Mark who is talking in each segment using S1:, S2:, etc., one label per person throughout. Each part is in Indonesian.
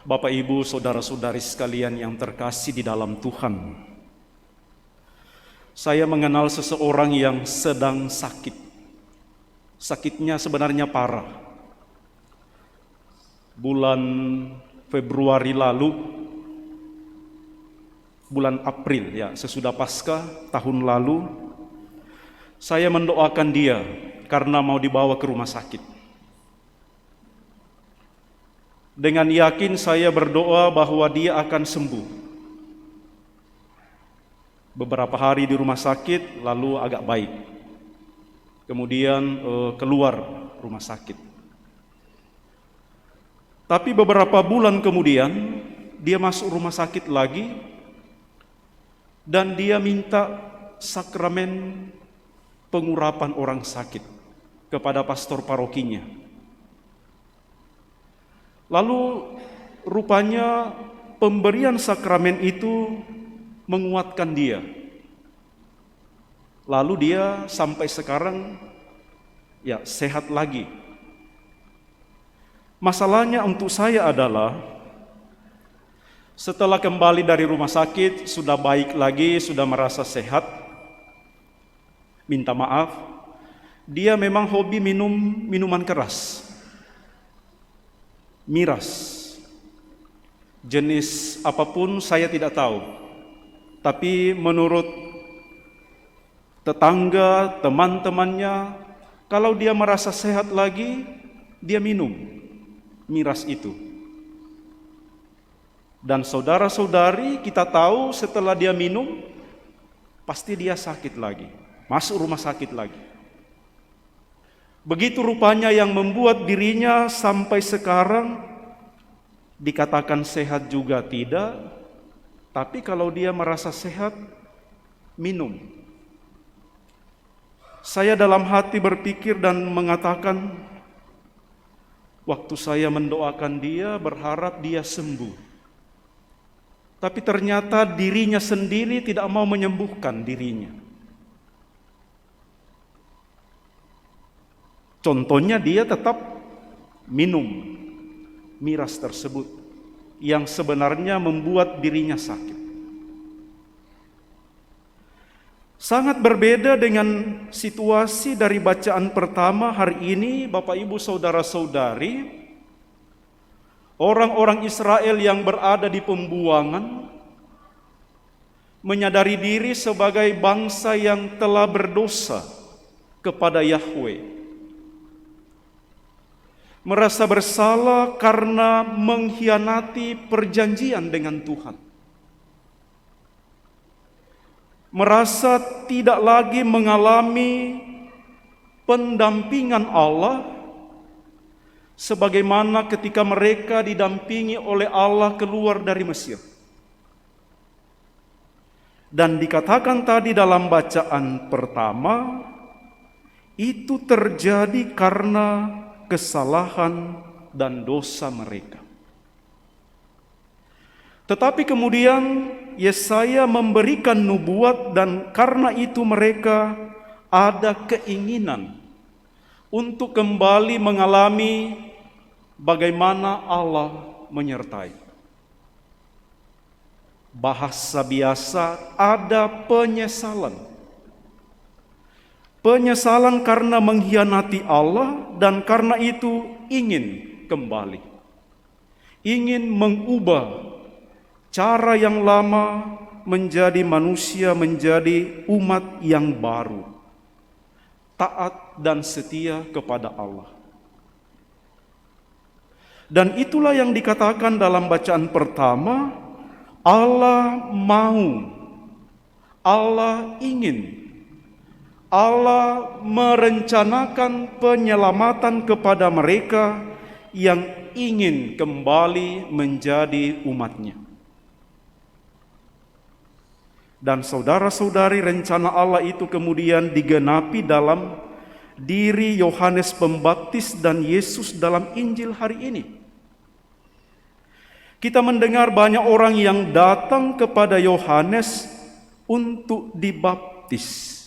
S1: Bapak, Ibu, saudara-saudari sekalian yang terkasih di dalam Tuhan, saya mengenal seseorang yang sedang sakit. Sakitnya sebenarnya parah. Bulan Februari lalu, bulan April ya, sesudah Paskah tahun lalu, saya mendoakan dia karena mau dibawa ke rumah sakit. Dengan yakin saya berdoa bahwa dia akan sembuh. Beberapa hari di rumah sakit, lalu agak baik. Kemudian keluar rumah sakit. Tapi beberapa bulan kemudian, dia masuk rumah sakit lagi, dan dia minta sakramen pengurapan orang sakit kepada pastor parokinya. Lalu rupanya pemberian sakramen itu menguatkan dia. Lalu dia sampai sekarang ya sehat lagi. Masalahnya untuk saya adalah setelah kembali dari rumah sakit, sudah baik lagi, sudah merasa sehat, minta maaf, dia memang hobi minum minuman keras. Miras, jenis apapun saya tidak tahu. Tapi menurut tetangga, teman-temannya, kalau dia merasa sehat lagi, dia minum miras itu. Dan saudara-saudari, kita tahu setelah dia minum, pasti dia sakit lagi, masuk rumah sakit lagi. Begitu rupanya yang membuat dirinya sampai sekarang dikatakan sehat juga tidak, tapi kalau dia merasa sehat, minum. Saya dalam hati berpikir dan mengatakan, waktu saya mendoakan dia, berharap dia sembuh. Tapi ternyata dirinya sendiri tidak mau menyembuhkan dirinya. Contohnya dia tetap minum miras tersebut yang sebenarnya membuat dirinya sakit. Sangat berbeda dengan situasi dari bacaan pertama hari ini, Bapak Ibu saudara-saudari. Orang-orang Israel yang berada di pembuangan menyadari diri sebagai bangsa yang telah berdosa kepada Yahweh. Merasa bersalah karena mengkhianati perjanjian dengan Tuhan. Merasa tidak lagi mengalami pendampingan Allah sebagaimana ketika mereka didampingi oleh Allah keluar dari Mesir. Dan dikatakan tadi dalam bacaan pertama, itu terjadi karena kesalahan dan dosa mereka. Tetapi kemudian Yesaya memberikan nubuat, dan karena itu mereka ada keinginan untuk kembali mengalami bagaimana Allah menyertai. Bahasa biasa, ada penyesalan. Penyesalan karena mengkhianati Allah, dan karena itu ingin kembali. Ingin mengubah cara yang lama menjadi manusia, menjadi umat yang baru. Taat dan setia kepada Allah. Dan itulah yang dikatakan dalam bacaan pertama, Allah mau, Allah ingin, Allah merencanakan penyelamatan kepada mereka yang ingin kembali menjadi umatnya. Dan saudara-saudari, rencana Allah itu kemudian digenapi dalam diri Yohanes Pembaptis dan Yesus dalam Injil hari ini. Kita mendengar banyak orang yang datang kepada Yohanes untuk dibaptis.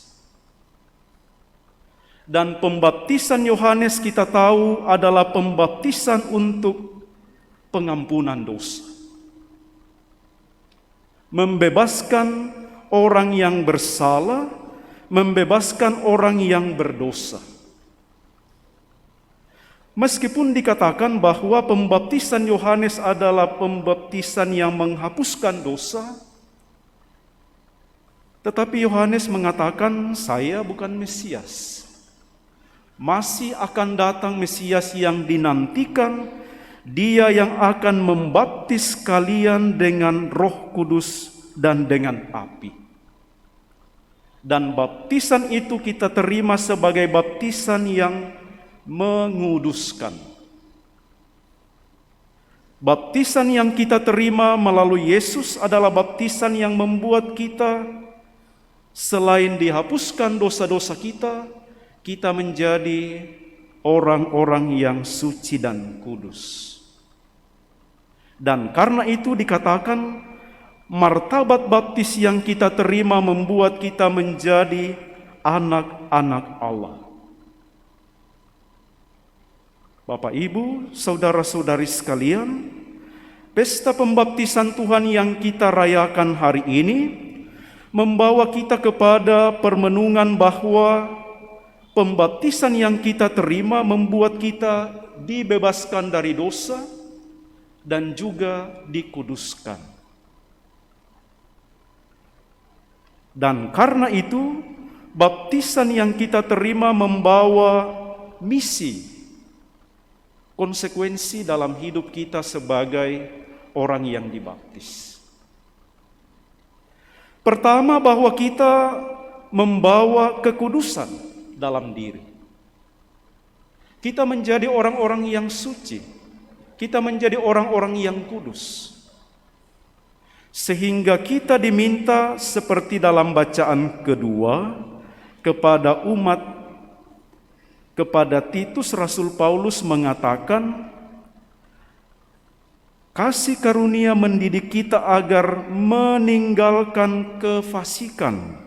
S1: Dan pembaptisan Yohanes kita tahu adalah pembaptisan untuk pengampunan dosa. Membebaskan orang yang bersalah, membebaskan orang yang berdosa. Meskipun dikatakan bahwa pembaptisan Yohanes adalah pembaptisan yang menghapuskan dosa, tetapi Yohanes mengatakan, saya bukan Mesias. Masih akan datang Mesias yang dinantikan, Dia yang akan membaptis kalian dengan Roh Kudus dan dengan api. Dan baptisan itu kita terima sebagai baptisan yang menguduskan. Baptisan yang kita terima melalui Yesus adalah baptisan yang membuat kita, selain dihapuskan dosa-dosa kita, kita menjadi orang-orang yang suci dan kudus. Dan karena itu dikatakan, martabat baptis yang kita terima membuat kita menjadi anak-anak Allah. Bapak, Ibu, saudara-saudari sekalian, pesta pembaptisan Tuhan yang kita rayakan hari ini membawa kita kepada permenungan bahwa pembaptisan yang kita terima membuat kita dibebaskan dari dosa dan juga dikuduskan. Dan karena itu, baptisan yang kita terima membawa misi, konsekuensi dalam hidup kita sebagai orang yang dibaptis. Pertama, bahwa kita membawa kekudusan dalam diri. Kita menjadi orang-orang yang suci. Kita menjadi orang-orang yang kudus. Sehingga kita diminta seperti dalam bacaan kedua kepada umat, kepada Titus, Rasul Paulus mengatakan, kasih karunia mendidik kita agar meninggalkan kefasikan,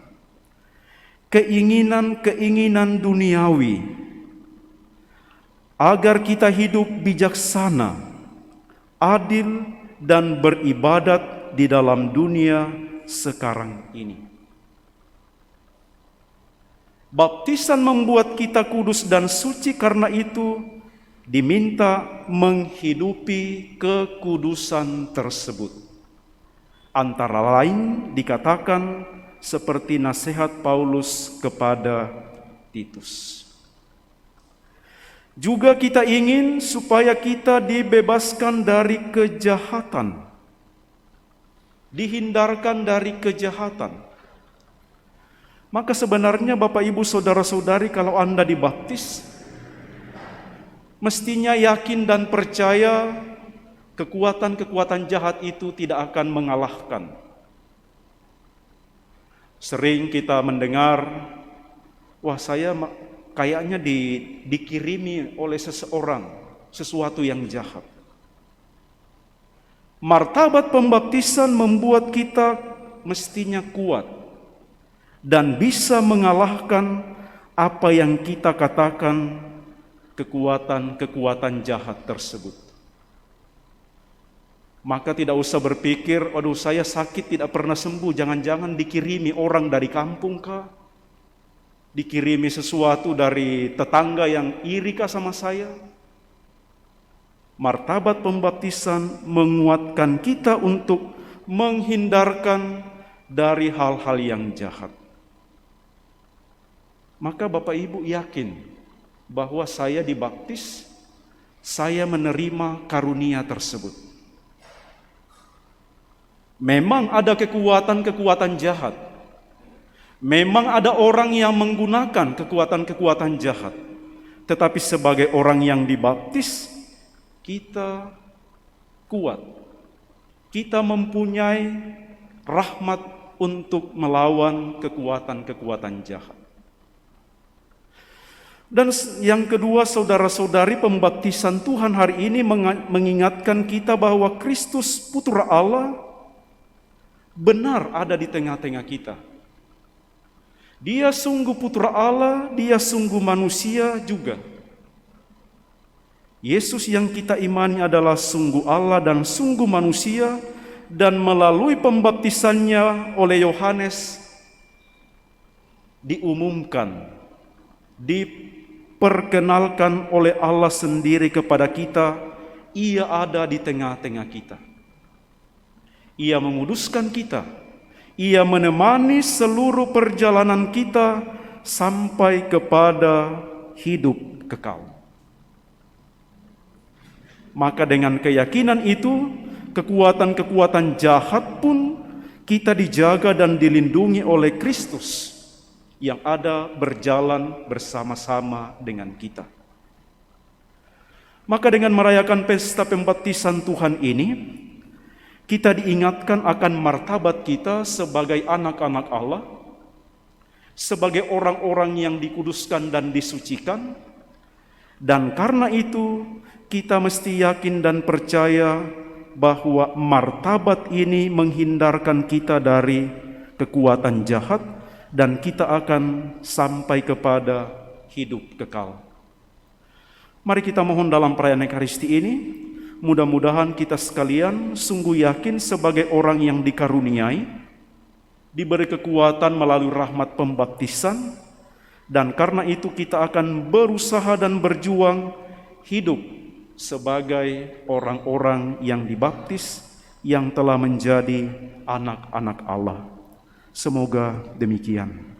S1: keinginan-keinginan duniawi, agar kita hidup bijaksana, adil, dan beribadat di dalam dunia sekarang ini. Baptisan membuat kita kudus dan suci, karena itu diminta menghidupi kekudusan tersebut. Antara lain dikatakan seperti nasihat Paulus kepada Titus. Juga kita ingin supaya kita dibebaskan dari kejahatan, dihindarkan dari kejahatan. Maka sebenarnya Bapak, Ibu, saudara-saudari, kalau Anda dibaptis, mestinya yakin dan percaya kekuatan-kekuatan jahat itu tidak akan mengalahkan. Sering kita mendengar, wah, saya kayaknya dikirimi oleh seseorang sesuatu yang jahat. Martabat pembaptisan membuat kita mestinya kuat dan bisa mengalahkan apa yang kita katakan kekuatan-kekuatan jahat tersebut. Maka tidak usah berpikir, aduh, saya sakit tidak pernah sembuh, jangan-jangan dikirimi orang dari kampung kah? Dikirimi sesuatu dari tetangga yang iri kah sama saya? Martabat pembaptisan menguatkan kita untuk menghindarkan dari hal-hal yang jahat. Maka Bapak Ibu yakin bahwa saya dibaptis, saya menerima karunia tersebut. Memang ada kekuatan-kekuatan jahat. Memang ada orang yang menggunakan kekuatan-kekuatan jahat. Tetapi sebagai orang yang dibaptis, kita kuat. Kita mempunyai rahmat untuk melawan kekuatan-kekuatan jahat. Dan yang kedua, saudara-saudari, pembaptisan Tuhan hari ini mengingatkan kita bahwa Kristus Putra Allah benar ada di tengah-tengah kita. Dia sungguh Putra Allah, Dia sungguh manusia juga. Yesus yang kita imani adalah sungguh Allah dan sungguh manusia, dan melalui pembaptisannya oleh Yohanes diumumkan, diperkenalkan oleh Allah sendiri kepada kita, Ia ada di tengah-tengah kita. Ia menguduskan kita, Ia menemani seluruh perjalanan kita sampai kepada hidup kekal. Maka dengan keyakinan itu, kekuatan-kekuatan jahat pun kita dijaga dan dilindungi oleh Kristus yang ada berjalan bersama-sama dengan kita. Maka dengan merayakan pesta pembaptisan Tuhan ini, kita diingatkan akan martabat kita sebagai anak-anak Allah, sebagai orang-orang yang dikuduskan dan disucikan, dan karena itu kita mesti yakin dan percaya bahwa martabat ini menghindarkan kita dari kekuatan jahat, dan kita akan sampai kepada hidup kekal. Mari kita mohon dalam perayaan Ekaristi ini, mudah-mudahan kita sekalian sungguh yakin sebagai orang yang dikaruniai, diberi kekuatan melalui rahmat pembaptisan, dan karena itu kita akan berusaha dan berjuang hidup sebagai orang-orang yang dibaptis, yang telah menjadi anak-anak Allah. Semoga demikian.